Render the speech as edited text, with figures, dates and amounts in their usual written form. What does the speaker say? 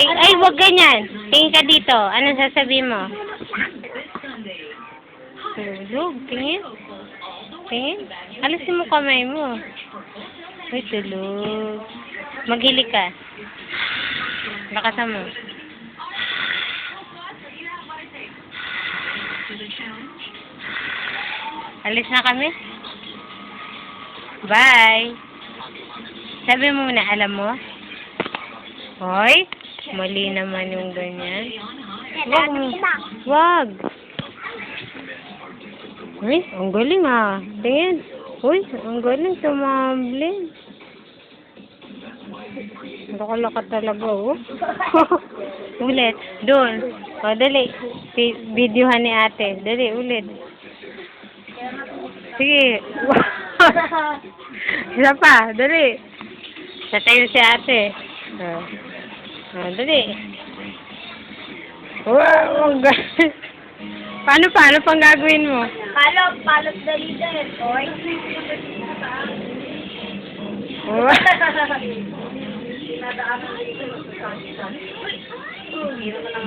Ay, wag ganyan. Tingin ka dito. Ano sasabihin mo? Tulog. Tingin. Tingin. Alisin mo kamay mo. Uy, tulog. Maghilig ka. Lakasan mo. Alis na kami. Bye. Sabi mo na, alam mo? Hoy, mali naman yung ganyan. Wag mo. Wag. Uy, ang galing ah. Tingin. Uy, ang galing tumambling. Laka-laka talaga oh. Ulit. Doon. O, dali. Videohan ni ate. Dali, ulit. Sige. Isa pa. Dali. Tatayo si ate. Dali. Wow, ang galing. Paano pang gagawin mo? Palot dali din. Oy. Wow. Nadaanan dito sa kanila. Hindi naman ang